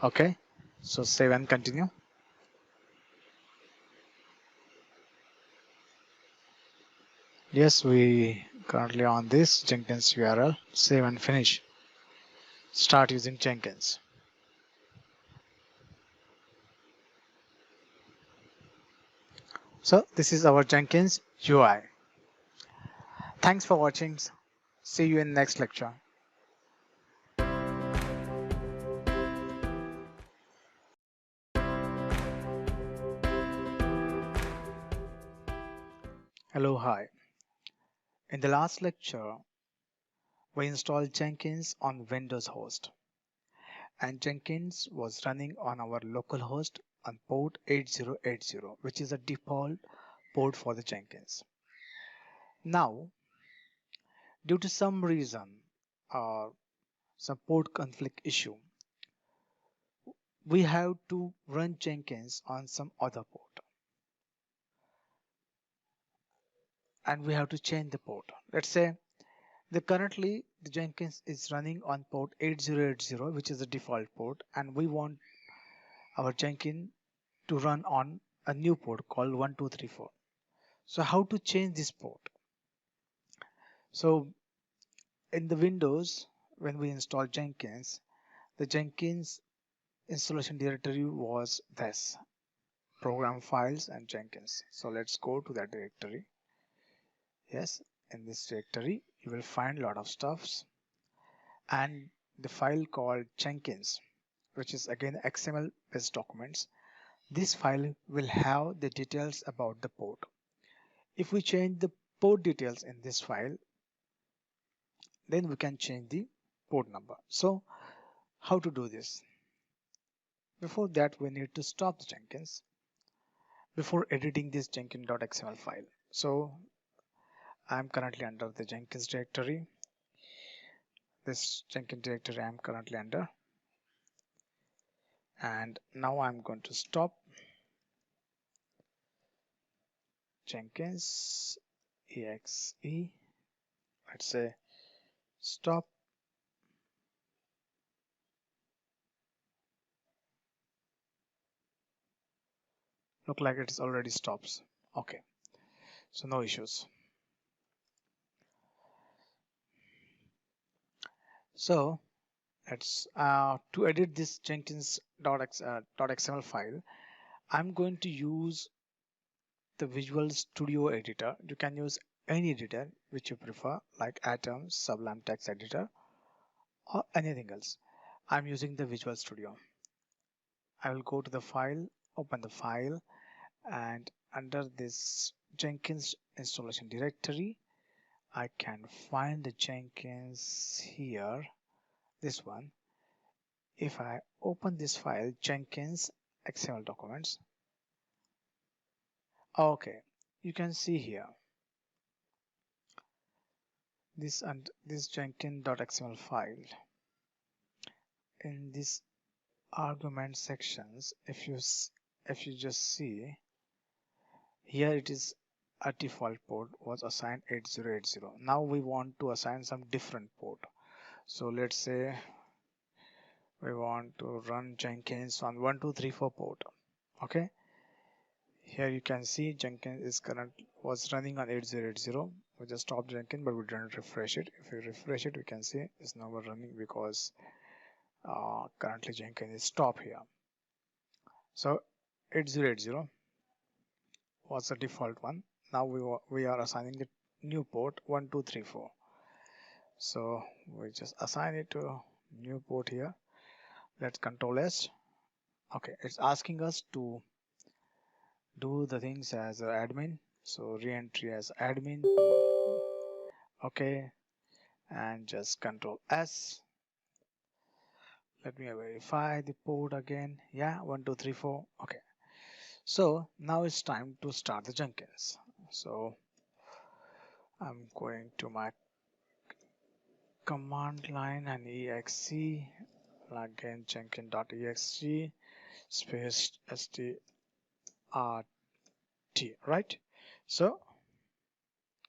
Okay, so save and continue. Yes, we currently on this Jenkins URL. Save and finish. Start using Jenkins. So this is our Jenkins UI. Thanks for watching. See you in next lecture. Hello, hi. In the last lecture, we installed Jenkins on Windows host, and Jenkins was running on our local host on port 8080, which is a default port for the Jenkins. Now, due to some reason or some port conflict issue, we have to run Jenkins on some other port, and we have to change the port. Let's say currently the Jenkins is running on port 8080, which is the default port, and we want our Jenkins to run on a new port called 1234. So how to change this port? So in the Windows, when we install Jenkins, the Jenkins installation directory was this: program files and Jenkins. So let's go to that directory. Yes, in this directory you will find a lot of stuffs, and the file called Jenkins, which is again XML based documents. This file will have the details about the port. If we change the port details in this file, then we can change the port number. So how to do this? Before that, we need to stop the Jenkins before editing this jenkins.xml file. So I'm currently under the Jenkins directory. This Jenkins directory I'm currently under. And now I'm going to stop Jenkins exe. Let's say stop. Look like it is already stops. Okay, so no issues. So let's to edit this Jenkins.xml file, I'm going to use the Visual Studio editor. You can use any editor which you prefer, like Atom, Sublime Text Editor, or anything else. I'm using the Visual Studio. I will go to the file, open the file, and under this Jenkins installation directory, I can find the Jenkins here, this one. If I open this file, Jenkins XML documents, okay, you can see here this and this Jenkins.xml file. In this argument sections, if you just see here, it is a default port was assigned 8080. Now we want to assign some different port. So let's say we want to run Jenkins on 1234 port. Okay, here you can see Jenkins is was running on 8080. We just stopped Jenkins, but we didn't refresh it. If we refresh it, we can see it's now running because currently Jenkins is stopped here. So 8080 was the default one. Now we are assigning the new port 1234. So we just assign it to new port here. Let's Control S. Okay, it's asking us to do the things as admin. So re-entry as admin. Okay, and just Control S. Let me verify the port again. Yeah, 1234. Okay. So now it's time to start the Jenkins. So I'm going to my command line and exe again jenkins.exe space strrt, right? So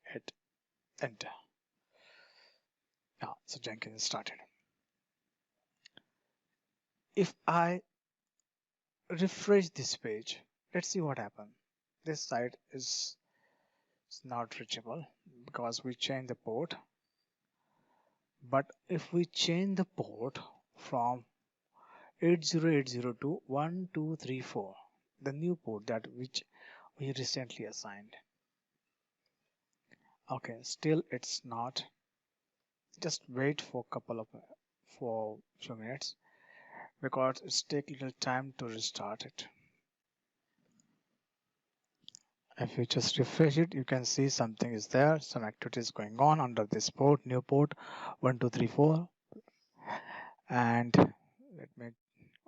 hit enter. Now so Jenkins started. If I refresh this page, let's see what happened. This site is it's not reachable because we changed the port. But if we change the port from 8080 to 1234, the new port that which we recently assigned, okay, still it's not. Just wait for few minutes because it's take little time to restart it. If you just refresh it, you can see something is there, some activity is going on under this port, new port 1234. And let me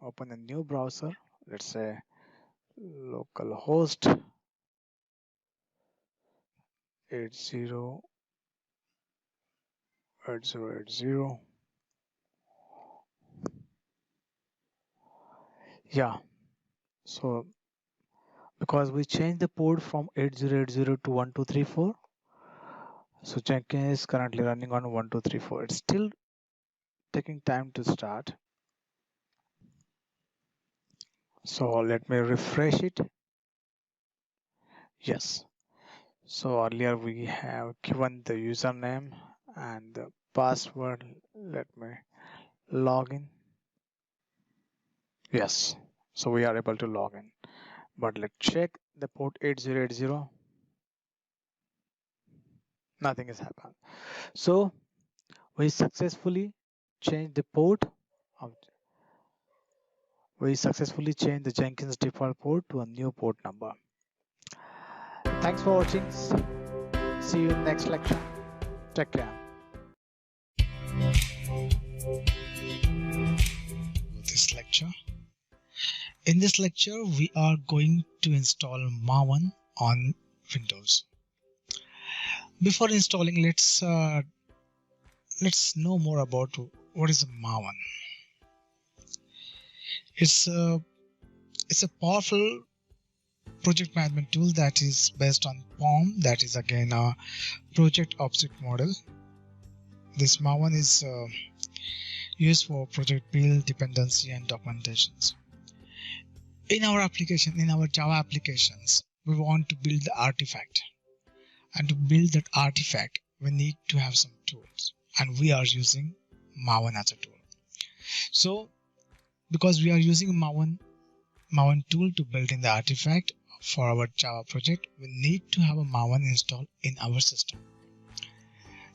open a new browser. Let's say localhost 808080. Yeah, so because we changed the port from 8080 to 1234, so Jenkins is currently running on 1234. It's still taking time to start. So let me refresh it. Yes. So earlier we have given the username and the password. Let me log in. Yes. So we are able to log in. But let's check the port 8080. Nothing has happened. So we successfully changed the port of the Jenkins default port to a new port number. Thanks for watching. See you in next lecture. Take care. This lecture. In this lecture, we are going to install Maven on Windows. Before installing, let's know more about what is Maven. It's a powerful project management tool that is based on POM, that is again a project object model. This Maven is used for project build, dependency, and documentations. In our application, in our Java applications, we want to build the artifact. And to build that artifact, we need to have some tools. And we are using Maven as a tool. So, because we are using Maven tool to build in the artifact for our Java project, we need to have a Maven installed in our system.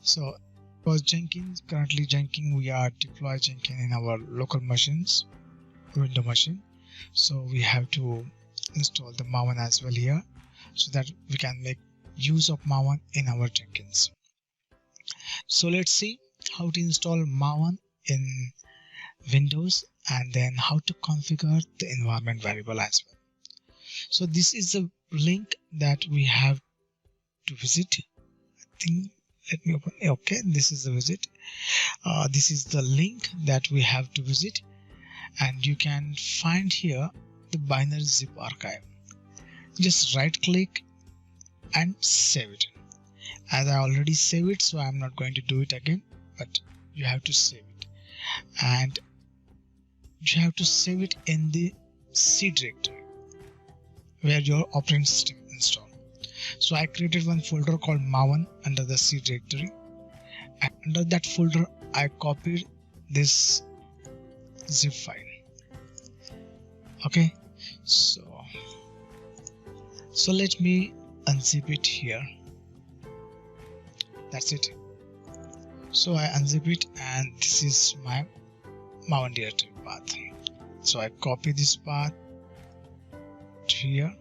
So, for Jenkins, currently Jenkins, we are deploying Jenkins in our local machines, Windows machine. So we have to install the Maven as well here, so that we can make use of Maven in our Jenkins. So let's see how to install Maven in Windows and then how to configure the environment variable as well. So this is the link that we have to visit. I think, let me open. Okay, this is the visit. This is the link that we have to visit, and you can find here the binary zip archive. Just right click and save it. As I already saved it, so I'm not going to do it again, but you have to save it. And you have to save it in the C directory where your operating system is installed. So I created one folder called Maven under the C directory, and under that folder I copied this zip file. Okay, so let me unzip it here. That's it. So I unzip it, and this is my Maven directory path. So I copy this path to here,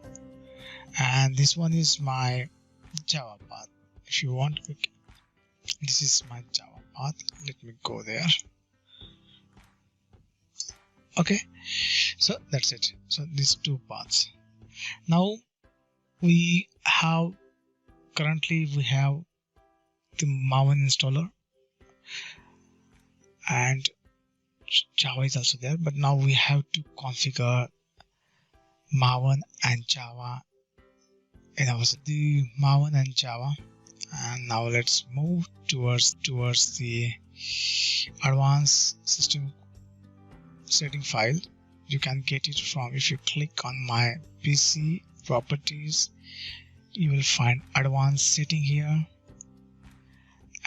and this one is my Java path. If you want, this is my Java path. Let me go there. Okay, so that's it. So these two paths. Now currently we have the Maven installer and Java is also there, but now we have to configure Maven and Java in our the Maven and Java. And now let's move towards the advanced system setting file. You can get it from, if you click on my PC properties, you will find advanced setting here.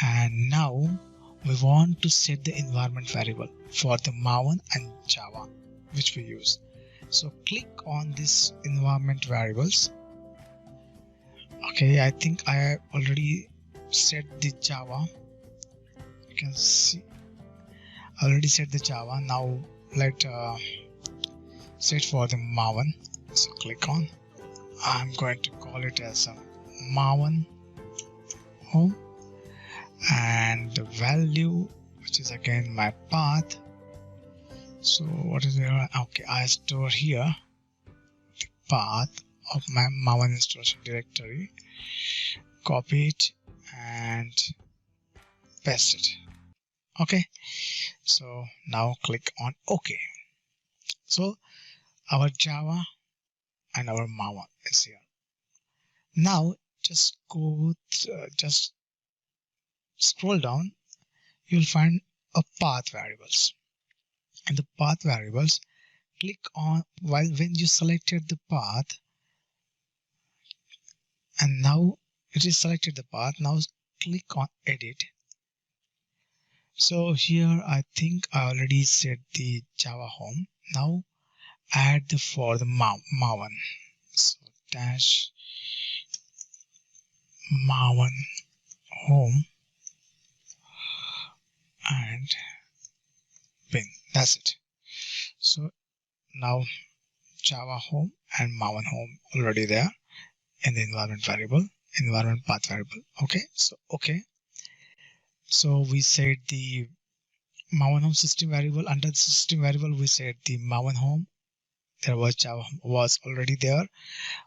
And now we want to set the environment variable for the Maven and Java which we use. So click on this environment variables. Okay, I think I have already set the Java. You can see I already set the Java. Now let set for the Maven. So click on. I'm going to call it as a Maven home, and the value, which is again my path. So what is there? Okay, I store here the path of my Maven installation directory. Copy it and paste it. Okay, so now click on OK. So our Java and our Maven is here. Now just just scroll down. You'll find a path variables. And the path variables, click on when you selected the path, and now it is selected the path. Now click on edit. So here I think I already set the Java home. Now add the for the Maven. So dash Maven home and bin. That's it. So now Java home and Maven home already there in the environment path variable. Okay, so we set the Maven home system variable. Under the system variable we set the Maven home. There was Java was already there.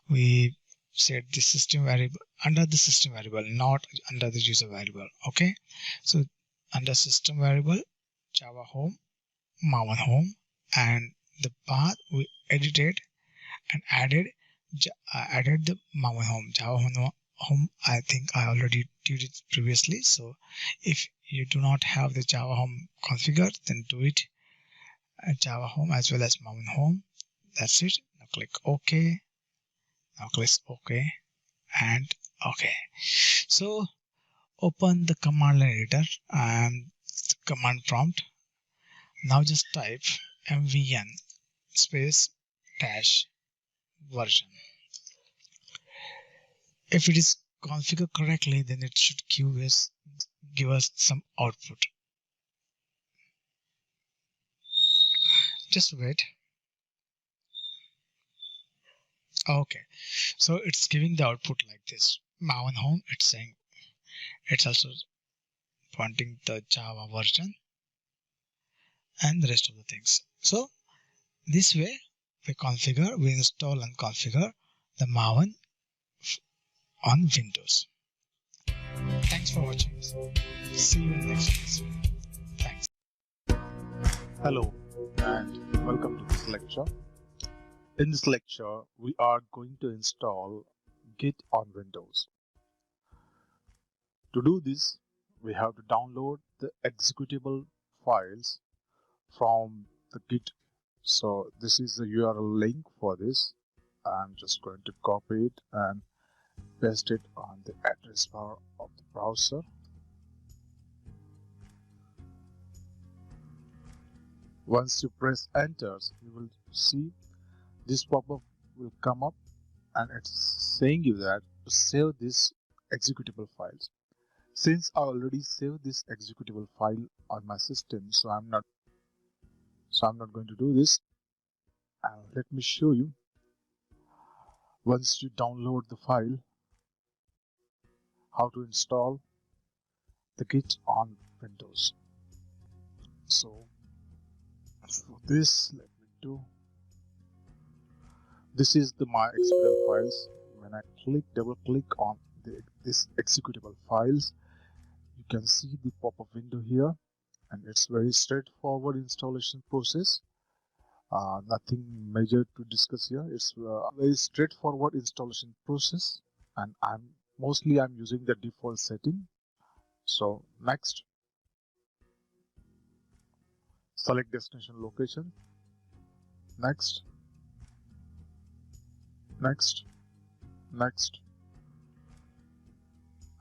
We set the system variable under the system variable, not under the user variable. Okay, so under system variable, Java home, Maven home, and the path we edited and added the Maven home. Java home, I think I already did it previously. So if you do not have the Java home configured, then do it at Java home as well as Maven home. That's it. Now click OK. Now click OK and OK. So open the command line editor and command prompt. Now just type mvn space dash version. If it is configured correctly, then it should give us some output. Just wait. Okay, so it's giving the output like this. Maven home, it's saying it's also pointing the Java version and the rest of the things. So this way we install and configure the Maven on Windows. Thanks for watching. See you in the next video. Thanks. Hello and welcome to this lecture. In this lecture, we are going to install Git on Windows. To do this, we have to download the executable files from the Git. So this is the URL link for this. I'm just going to copy it and paste it on the address bar of the browser. Once you press enter, you will see this pop-up will come up and it's saying you that to save this executable files. Since I already saved this executable file on my system, so I'm not going to do this. And let me show you. Once you download the file, how to install the Git on Windows. So for this, let me do. This is my executable files. When I double click on this executable files, you can see the pop-up window here, and it's very straightforward installation process. Nothing major to discuss here. It's a very straightforward installation process, and I'm using the default setting. So next, select destination location. Next.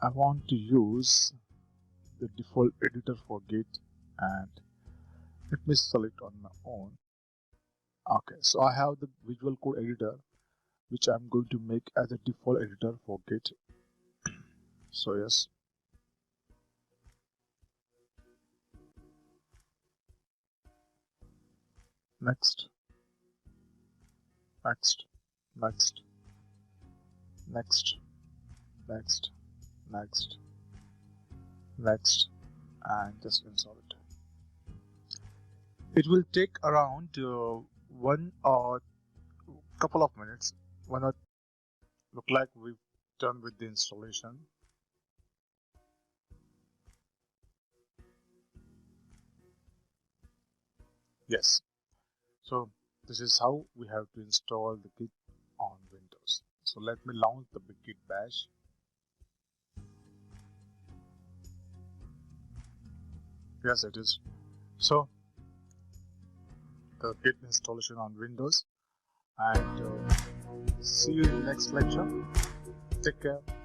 I want to use the default editor for Git, and let me select on my own. Okay, so I have the visual code editor which I'm going to make as a default editor for Git. So yes, next, next, next, next, next, next, next, and just install it. It will take around one or couple of minutes. When it look like we've done with the installation. Yes. So this is how we have to install the Git on Windows. So let me launch the Git bash. Yes, it is. So the Git installation on Windows, and see you in the next lecture. Take care.